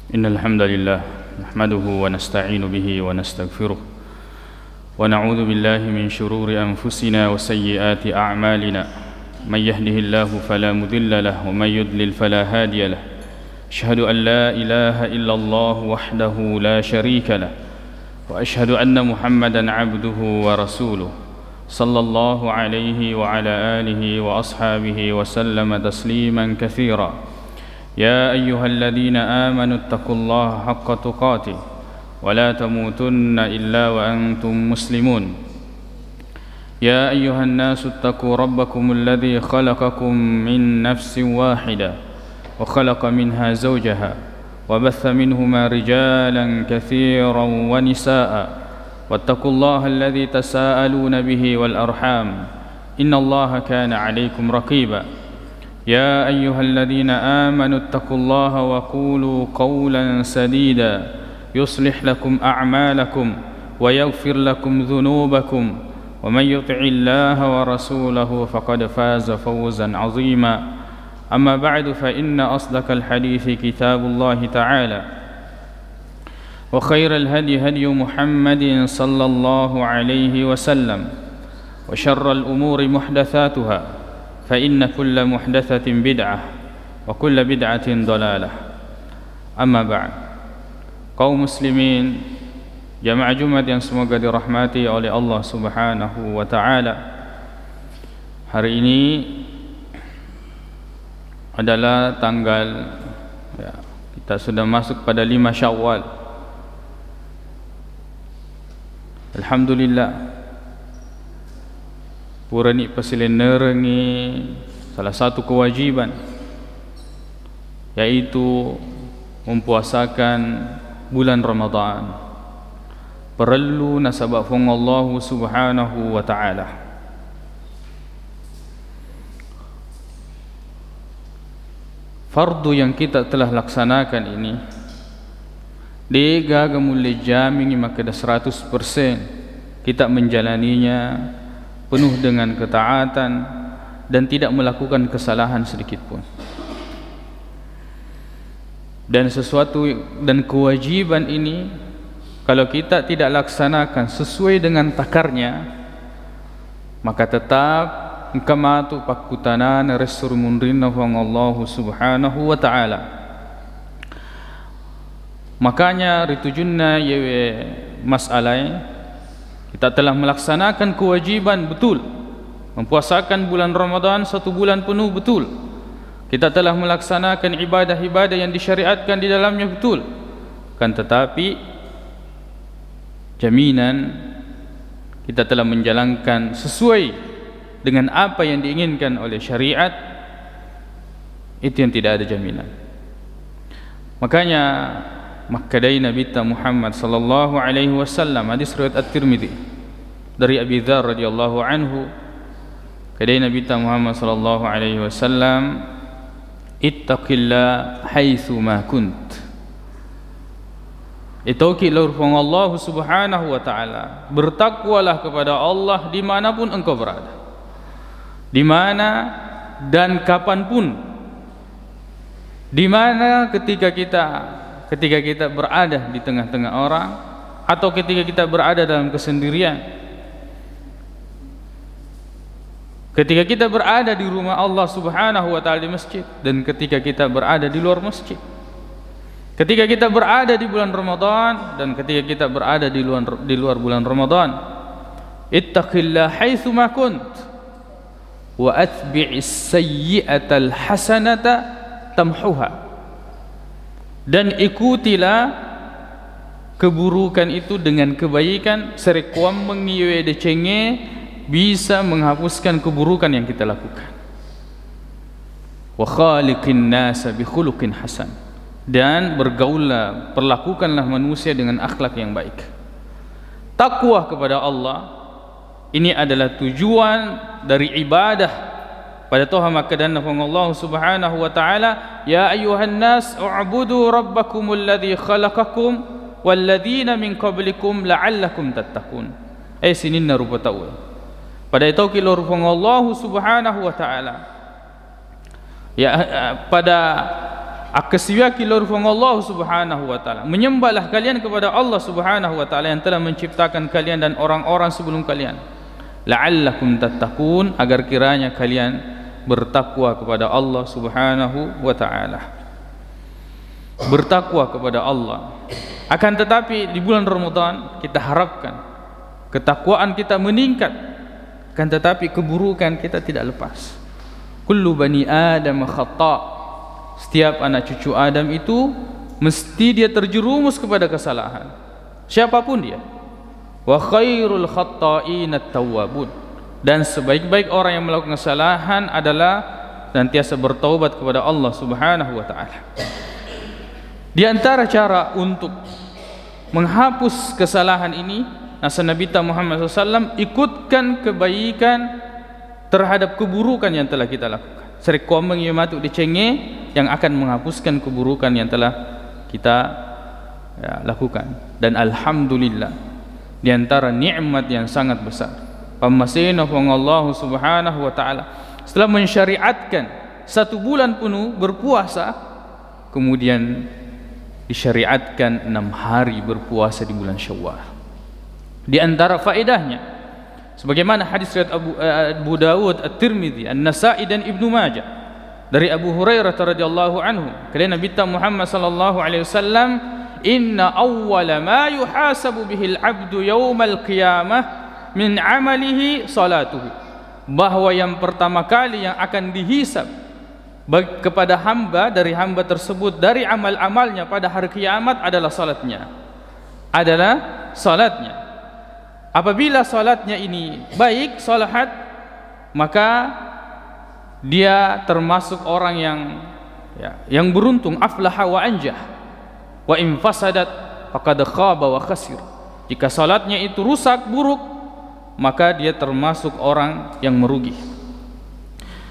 إن الحمد لله نحمده ونستعين به ونستغفره ونعوذ بالله من شرور أنفسنا وسيئات أعمالنا من يهده الله فلا مضل له ومن يضلل فلا هادي له أشهد أن لا إله إلا الله وحده لا شريك له وأشهد أن محمدا عبده ورسوله صلى الله عليه وعلى آله وأصحابه وسلم تسليما كثيرا يا أيها الذين آمنوا اتقوا الله حق تقاته ولا تموتن إلا وأنتم مسلمون يا أيها الناس اتقوا ربكم الذي خلقكم من نفس واحدة وخلق منها زوجها وبث منهما رجالا كثيرا ونساء واتقوا الله الذي تساءلون به والأرحام إن الله كان عليكم رقيبا يا أيها الذين آمنوا اتقوا الله وقولوا قولا سديدا يصلح لكم أعمالكم ويغفر لكم ذنوبكم ومن يطع الله ورسوله فقد فاز فوزا عظيما أما بعد فإن أصدق الحديث كتاب الله تعالى وخير الهدي هدي محمد صلى الله عليه وسلم وشر الأمور محدثاتها فإن كل محدثة بدعة وكل بدعة ضلالة أما بعد kaum muslimin jamaah Jumat yang semoga dirahmati oleh Allah Subhanahu wa taala. Hari ini adalah tanggal kita sudah masuk pada 5 Syawal. Alhamdulillah. Purani pasilenerengi salah satu kewajiban yaitu mempuasakan bulan Ramadan. Perlu nasabah Allah Subhanahu wa taala. Fardu yang kita telah laksanakan ini digaga mulai jamin maka 100% kita menjalaninya penuh dengan ketaatan dan tidak melakukan kesalahan sedikit pun. Dan sesuatu dan kewajiban ini kalau kita tidak laksanakan sesuai dengan takarnya, maka tetap kamatu pakutanan resur munrinna Allah Subhanahu wa taala. Makanya ritujunna yewe masalai kita telah melaksanakan kewajiban betul, mempuasakan bulan Ramadan 1 bulan penuh betul. Kita telah melaksanakan ibadah-ibadah yang disyariatkan di dalamnya betul. Kan tetapi jaminan kita telah menjalankan sesuai dengan apa yang diinginkan oleh syariat, itu yang tidak ada jaminan. Makanya makadai Nabi Muhammad sallallahu alaihi wasallam, hadis riwayat At-Tirmidzi dari Abi Dzar radhiyallahu anhu, kadai Nabi Muhammad sallallahu alaihi wasallam, ittaqillah haitsu ma kunt. Itaukillah Allah Subhanahu wa taala, bertakwalah kepada Allah dimanapun engkau berada, di mana dan kapanpun, di mana ketika kita berada di tengah-tengah orang atau ketika kita berada dalam kesendirian, ketika kita berada di rumah Allah Subhanahu wa taala di masjid, dan ketika kita berada di luar masjid, ketika kita berada di bulan Ramadan dan ketika kita berada di luar bulan Ramadan. Ittaqillah haitsu ma kunt wa atbi'is sayyi'atal hasanata tamhuha. Dan ikutilah keburukan itu dengan kebaikan, serekuam mengiwe decenge bisa menghapuskan keburukan yang kita lakukan. Wa khaliqin nasa bi khuluqin hasan, dan bergaullah, perlakukanlah manusia dengan akhlak yang baik. Takwa kepada Allah ini adalah tujuan dari ibadah pada Tuhan makadan Allah Subhanahu wa taala. Ya ayuhan nas u'budu rabbakumul ladzi khalaqakum walladzina min qablikum la'allakum tattaqun. Sininna rupa tahu. Pada itu kilo rupa Allah Subhanahu wa taala. Ya pada akasiwaki lorfong Allah subhanahu wa ta'ala, menyembahlah kalian kepada Allah subhanahu wa ta'ala yang telah menciptakan kalian dan orang-orang sebelum kalian, la'allakum tattaqun, agar kiranya kalian bertakwa kepada Allah subhanahu wa ta'ala. Bertakwa kepada Allah. Akan tetapi di bulan Ramadan kita harapkan ketakwaan kita meningkat, akan tetapi keburukan kita tidak lepas. Kullu bani Adam khata', setiap anak cucu Adam itu mesti dia terjerumus kepada kesalahan, siapapun dia. Wa khairul khatta'in at-tawwabun, dan sebaik-baik orang yang melakukan kesalahan adalah senantiasa bertaubat kepada Allah subhanahu wa ta'ala. Di antara cara untuk menghapus kesalahan ini, nasihat Nabi Muhammad SAW, ikutkan kebaikan terhadap keburukan yang telah kita lakukan. Sering komeng yang matuk dicenge yang akan menghapuskan keburukan yang telah kita lakukan. Dan alhamdulillah, di antara nikmat yang sangat besar, pemasenah Allah subhanahu wa ta'ala setelah mensyariatkan 1 bulan penuh berpuasa, kemudian disyariatkan 6 hari berpuasa di bulan Syawal. Di antara faedahnya, sebagaimana hadis riwayat Abu Dawud, At-Tirmidzi, An-Nasa'i dan Ibnu Majah dari Abu Hurairah radhiyallahu anhu, kata Nabi Muhammad sallallahu alaihi wasallam, inna awwala ma yuhasabu bihil 'abdu yaumal qiyamah min 'amalihi salatuhu, bahwa yang pertama kali yang akan dihisab kepada hamba, dari hamba tersebut, dari amal-amalnya pada hari kiamat adalah salatnya. Apabila salatnya ini baik, salahat, maka dia termasuk orang yang beruntung, aflaha wa anjah. Wa in fasadat faqad khaba wa khasir. Jika salatnya itu rusak, buruk, maka dia termasuk orang yang merugi.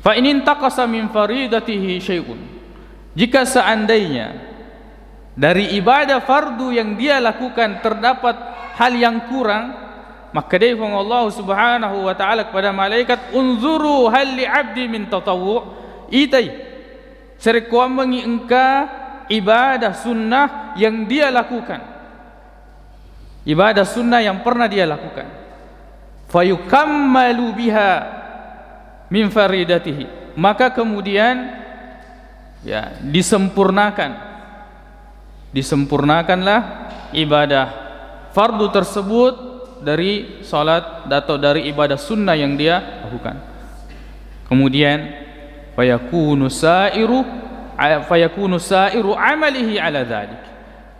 Fa in intaqasa min faridatihi syai'un, jika seandainya dari ibadah fardu yang dia lakukan terdapat hal yang kurang, maka dia Allah subhanahu wa ta'ala kepada malaikat, unzuru hal li abdi min tatawwu' itai, serikuamangi engka ibadah sunnah yang dia lakukan, ibadah sunnah yang pernah dia lakukan, fayukammalu biha min faridatihi, maka kemudian disempurnakanlah ibadah fardu tersebut dari salat atau dari ibadah sunnah yang dia lakukan. Kemudian fayakunu sa'iru amalihi ala dzalik,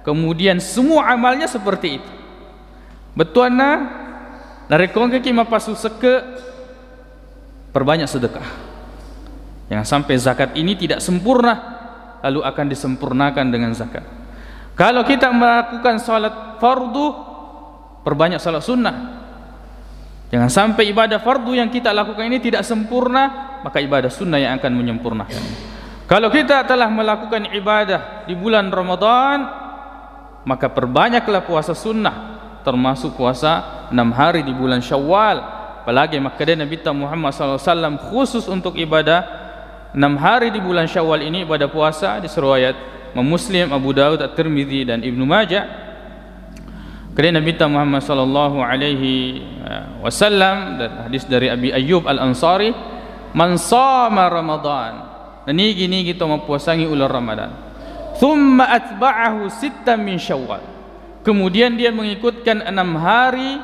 kemudian semua amalnya seperti itu. Betuana dari kongke kima pasu seke, perbanyak sedekah. Jangan sampai zakat ini tidak sempurna lalu akan disempurnakan dengan zakat. Kalau kita melakukan salat fardu, perbanyak salat sunnah. Jangan sampai ibadah fardu yang kita lakukan ini tidak sempurna, maka ibadah sunnah yang akan menyempurnakan. Kalau kita telah melakukan ibadah di bulan Ramadan, maka perbanyaklah puasa sunnah, termasuk puasa 6 hari di bulan Syawal. Apalagi maka Nabi Muhammad SAW khusus untuk ibadah 6 hari di bulan Syawal ini, ibadah puasa, di riwayat Muslim, Abu Dawud, At-Tirmidzi dan Ibnu Majah. Kemudian Nabi Muhammad sallallahu alaihi wasallam, dan hadis dari Abi Ayyub Al-Ansari, man shama Ramadan, nini kita mempuasangi ular Ramadan, thumma atba'ahu 6 min Syawal, kemudian dia mengikutkan 6 hari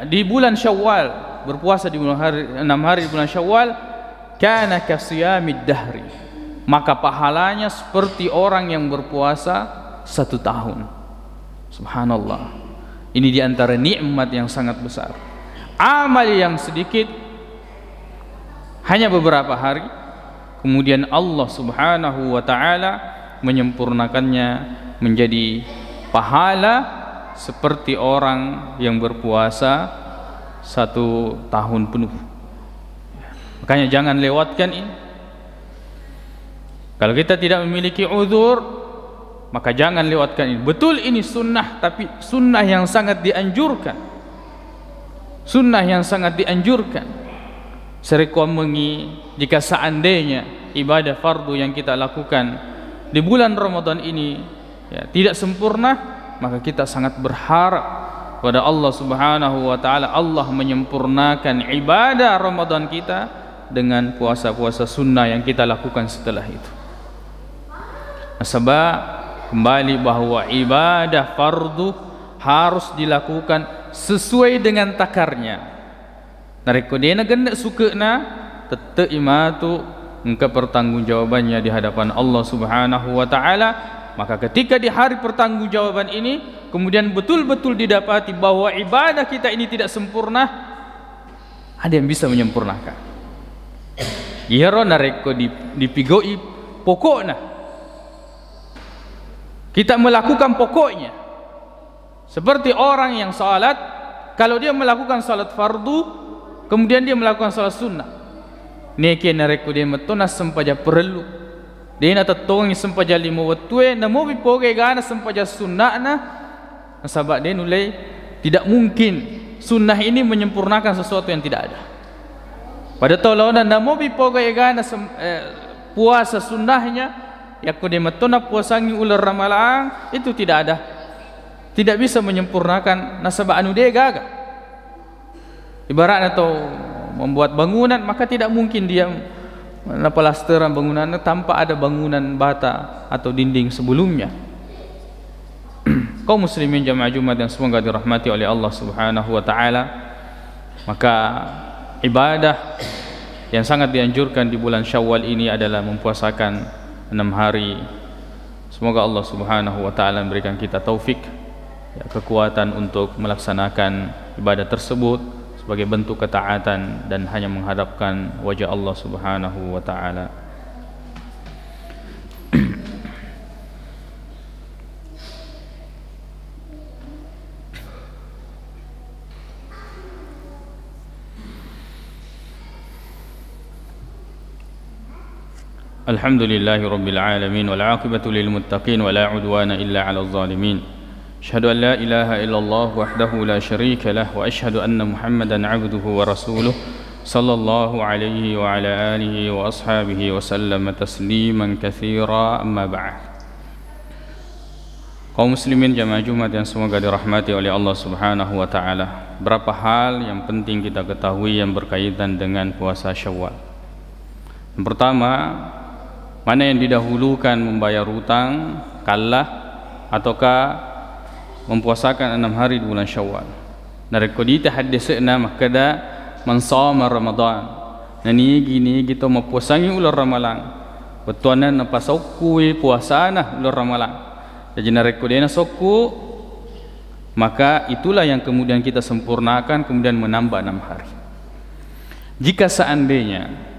di bulan Syawal, berpuasa di bulan 6 hari di bulan Syawal, kana kasiyamid dahri, maka pahalanya seperti orang yang berpuasa 1 tahun. Subhanallah. Ini diantara nikmat yang sangat besar. Amal yang sedikit, hanya beberapa hari, kemudian Allah subhanahu wa ta'ala menyempurnakannya menjadi pahala seperti orang yang berpuasa 1 tahun penuh. Makanya jangan lewatkan ini. Kalau kita tidak memiliki uzur, maka jangan lewatkan ini. Betul ini sunnah, tapi sunnah yang sangat dianjurkan. Sunnah yang sangat dianjurkan. Serikuamengi jika seandainya ibadah fardu yang kita lakukan di bulan Ramadan ini ya, tidak sempurna, maka kita sangat berharap kepada Allah Subhanahu wa taala Allah menyempurnakan ibadah Ramadan kita dengan puasa-puasa sunnah yang kita lakukan setelah itu. Sebab kembali bahwa ibadah fardu harus dilakukan sesuai dengan takarnya. Nareko dia ganda suka na tete imatu engkau pertanggungjawabannya di hadapan Allah Subhanahu wa taala. Maka ketika di hari pertanggungjawaban ini kemudian betul-betul didapati bahwa ibadah kita ini tidak sempurna, ada yang bisa menyempurnakan. Iro nareko dipigoi pokoknya. Kita melakukan pokoknya. Seperti orang yang salat, kalau dia melakukan salat fardu, kemudian dia melakukan salat sunnah. Neke nareko dia metona sempaja perlu. Dia na tatong sempaja lima watue, na mo bipoge gana sempaja sunnah na. Sabab dia nulai tidak mungkin sunnah ini menyempurnakan sesuatu yang tidak ada. Pada tolong na mo bipoge gana puasa sunnahnya, yakko dia metona puasangi ular ramalang itu tidak ada. Tidak bisa menyempurnakan nasabah anu dia gagal. Ibarat atau membuat bangunan, maka tidak mungkin dia pelasteran bangunan tanpa ada bangunan bata atau dinding sebelumnya. Kaum muslimin jamaah Jumat yang semoga dirahmati oleh Allah Subhanahu wa taala, maka ibadah yang sangat dianjurkan di bulan Syawal ini adalah mempuasakan 6 hari. Semoga Allah Subhanahu wa taala memberikan kita taufik, ya, kekuatan untuk melaksanakan ibadah tersebut sebagai bentuk ketaatan dan hanya menghadapkan wajah Allah Subhanahu wa taala. Alhamdulillahi rabbil alamin wal 'aqibatu lil muttaqin wa la 'udwana illa 'alal zalimin. Asyhadu an la ilaha illallah wahdahu la syarika lah wa asyhadu anna Muhammadan 'abduhu wa rasuluh sallallahu alaihi wa ala alihi wa ashabihi wa sallama tasliman katsira, amma ba'd. Kaum muslimin jamaah Jumat yang semoga dirahmati oleh Allah Subhanahu wa taala, berapa hal yang penting kita ketahui yang berkaitan dengan puasa Syawal. Yang pertama, mana yang didahulukan, membayar hutang kalah ataukah mempuasakan 6 hari di bulan Syawal? Narekodita hadisna makada man shama Ramadan. Nani gini kita mempuasangi ular ramalan. Betuanan napa sokku puasana ular ramalan. Jadi narekodena sokku, maka itulah yang kemudian kita sempurnakan kemudian menambah 6 hari. Jika seandainya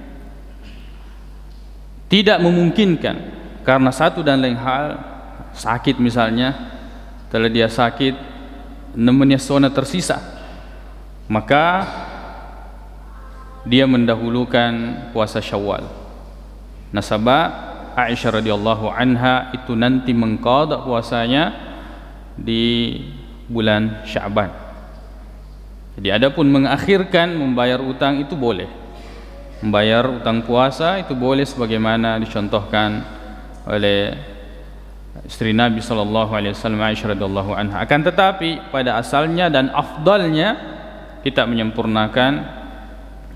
tidak memungkinkan karena satu dan lain hal, sakit misalnya, setelah dia sakit 6 sona tersisa, maka dia mendahulukan puasa Syawal. Nasabah Aisyah radhiyallahu anha itu nanti mengqada puasanya di bulan Sya'ban. Jadi adapun mengakhirkan membayar utang itu boleh. Membayar utang puasa itu boleh sebagaimana dicontohkan oleh istri Nabi sallallahu alaihi wasallam Aisyah radhiyallahu anha. Akan tetapi pada asalnya dan afdalnya kita menyempurnakan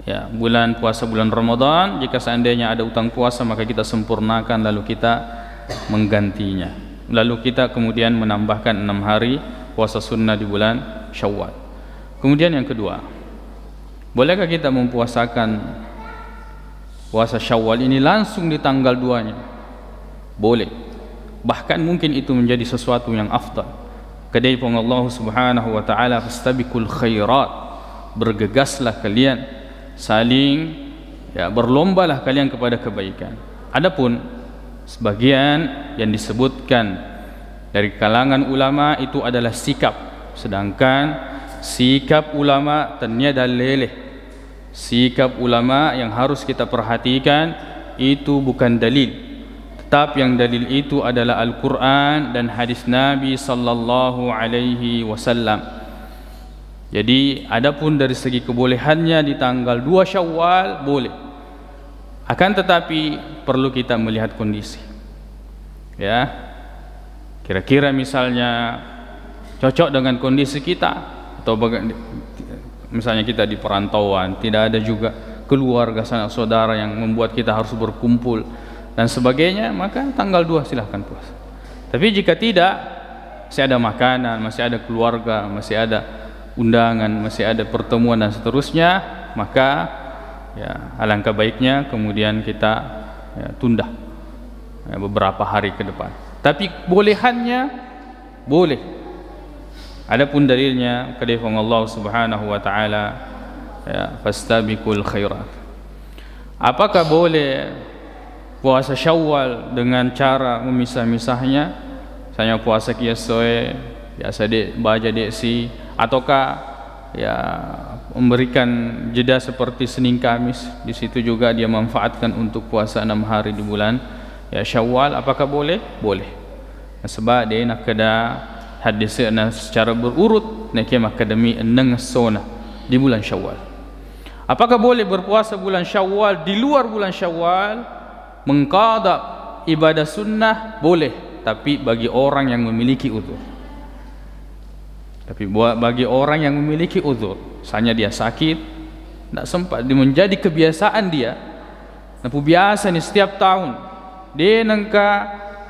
ya bulan puasa bulan Ramadan. Jika seandainya ada utang puasa maka kita sempurnakan lalu kita menggantinya. Lalu kita kemudian menambahkan 6 hari puasa sunnah di bulan Syawal. Kemudian yang kedua, bolehkah kita mempuasakan puasa Syawal ini langsung di tanggal 2-nya? Boleh. Bahkan mungkin itu menjadi sesuatu yang afdal. Kedai pun Allah Subhanahu wa taala, fastabiqul khairat, bergegaslah kalian, saling ya berlombalah kalian kepada kebaikan. Adapun sebagian yang disebutkan dari kalangan ulama itu adalah sikap, sedangkan sikap ulama ternyata leleh. Sikap ulama yang harus kita perhatikan itu bukan dalil, tetapi yang dalil itu adalah Al-Quran dan hadis Nabi sallallahu alaihi wasallam. Jadi adapun dari segi kebolehannya di tanggal 2 Syawal boleh. Akan tetapi perlu kita melihat kondisi. ya, kira-kira misalnya cocok dengan kondisi kita, atau misalnya kita di perantauan, tidak ada juga keluarga sanak saudara yang membuat kita harus berkumpul dan sebagainya, maka tanggal 2 silahkan puasa. Tapi jika tidak, masih ada makanan, masih ada keluarga, masih ada undangan, masih ada pertemuan dan seterusnya, maka ya alangkah baiknya kemudian kita ya, tunda ya, beberapa hari ke depan. Tapi bolehannya boleh. Adapun dalilnya firman Allah Subhanahu wa taala, ya, fastabiqul khairat. Apakah boleh puasa Syawal dengan cara memisah-misahnya? Misalnya puasa kiasoe, biasa dek baca dek si, ataukah ya memberikan jeda seperti Senin Kamis, di situ juga dia manfaatkan untuk puasa 6 hari di bulan ya Syawal. Apakah boleh? Boleh. Sebab dia nak kada hadisnya secara berurut nak akademi eneng sona di bulan Syawal. Apakah boleh berpuasa bulan Syawal di luar bulan Syawal mengqada ibadah sunnah? Boleh, tapi bagi orang yang memiliki uzur. Tapi bagi orang yang memiliki uzur, misalnya dia sakit, tidak sempat, dia menjadi kebiasaan dia, nampu biasa nih setiap tahun, dia nengka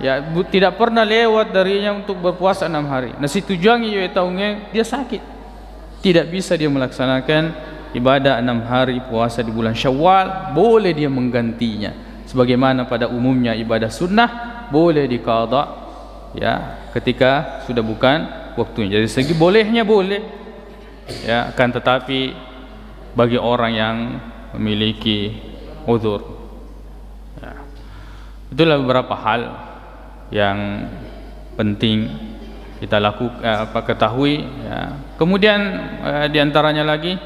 ya tidak pernah lewat darinya untuk berpuasa 6 hari. Nah si tujuannya ya tahunnya dia sakit, tidak bisa dia melaksanakan ibadah 6 hari puasa di bulan Syawal, boleh dia menggantinya. Sebagaimana pada umumnya ibadah sunnah boleh diqada ya ketika sudah bukan waktunya. Jadi segi bolehnya boleh ya, akan tetapi bagi orang yang memiliki uzur ya, itulah beberapa hal yang penting kita lakukan, ketahui ya. Kemudian diantaranya lagi,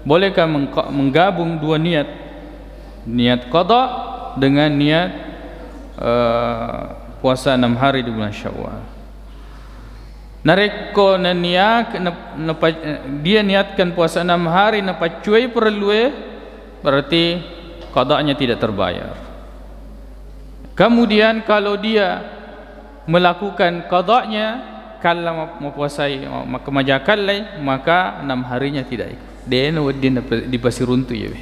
bolehkah menggabung dua niat, niat qada dengan niat puasa 6 hari di bulan Syawal? Nareko niat dia niatkan puasa 6 hari napa cuy perlu, berarti qadanya tidak terbayar. Kemudian kalau dia melakukan qadanya kalau mau puasai maka majakalai, maka 6 harinya tidak ikut. Dia di pasiruntu ya.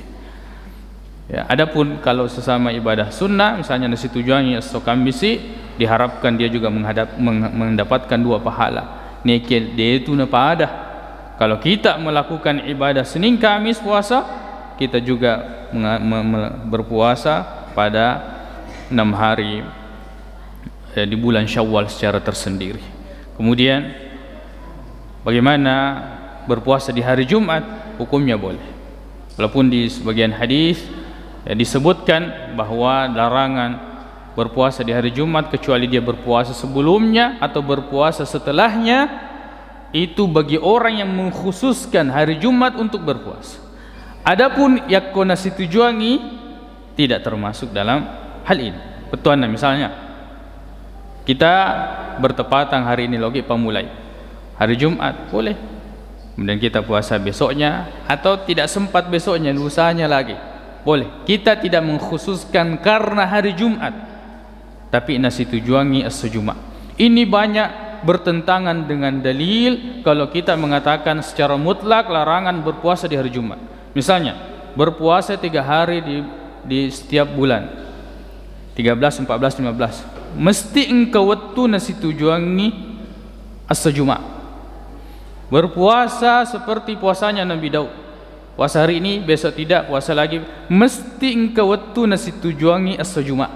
Ya, adapun kalau sesama ibadah sunnah, misalnya nasi tujuannya sokambisi, diharapkan dia juga mendapatkan 2 pahala. Nekil dia itu napa ada. Kalau kita melakukan ibadah Senin Kamis puasa, kita juga berpuasa pada 6 hari di bulan Syawal secara tersendiri. Kemudian bagaimana berpuasa di hari Jumat? Hukumnya boleh. Walaupun di sebagian hadis disebutkan bahwa larangan berpuasa di hari Jumat kecuali dia berpuasa sebelumnya atau berpuasa setelahnya, itu bagi orang yang mengkhususkan hari Jumat untuk berpuasa. Adapun yakuna situjuangi tidak termasuk dalam hal ini. Betuana misalnya kita bertepatan hari ini logi pemulai hari Jumat, boleh. Kemudian kita puasa besoknya atau tidak sempat besoknya, lusanya lagi, boleh. Kita tidak mengkhususkan karena hari Jumat, tapi nasi tujuangi as-Jumat. Ini banyak bertentangan dengan dalil kalau kita mengatakan secara mutlak larangan berpuasa di hari Jumat. Misalnya berpuasa 3 hari di setiap bulan, 13, 14, 15, mesti engkau waktu nasi tujuangi as-Jumat. Berpuasa seperti puasanya Nabi Daud, puasa hari ini besok tidak, puasa lagi, mesti engkau waktu nasi tujuangi as-Jumat.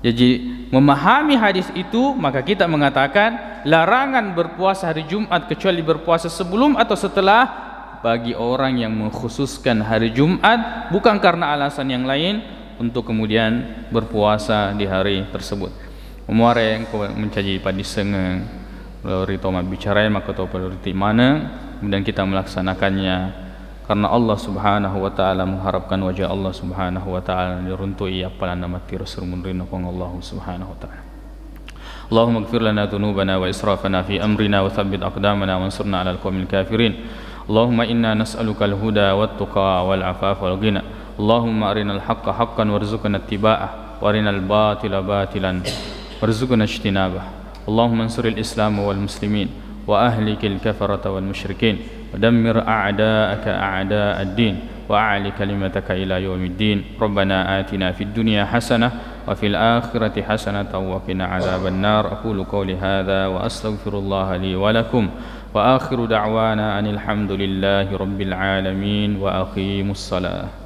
Jadi memahami hadis itu, maka kita mengatakan larangan berpuasa hari Jumat kecuali berpuasa sebelum atau setelah bagi orang yang mengkhususkan hari Jumat bukan karena alasan yang lain untuk kemudian berpuasa di hari tersebut. Umuare yang mencaji pada sengeng melalui toma bicara maka tahu prioriti mana, kemudian kita melaksanakannya karena Allah Subhanahu wa taala, mengharapkan wajah Allah Subhanahu wa taala diruntui apalan nama tirus rumurina pang Allah Subhanahu wa taala. Allahumma ighfir lana dhunubana wa israfana fi amrina wa thabbit aqdamana wansurna 'alal qawmil kafirin. Allahumma inna nas'aluka al-huda wat-tuqa wal-'afafa wal-ghina. Allahumma arinal haqqa haqqan warzuqna ittiba'ah wa arinal batila batilan وارزقنا اجتنابه. اللهم انصر الإسلام والمسلمين وأهلك الكفرة والمشركين ودمر أعداءك أعداء الدين وأعل كلمتك إلى يوم الدين. ربنا آتنا في الدنيا حسنة وفي الآخرة حسنة وقنا عذاب النار. أقول قولي هذا وأستغفر الله لي ولكم وآخر دعوانا أن الحمد لله رب العالمين وأقيموا الصلاة.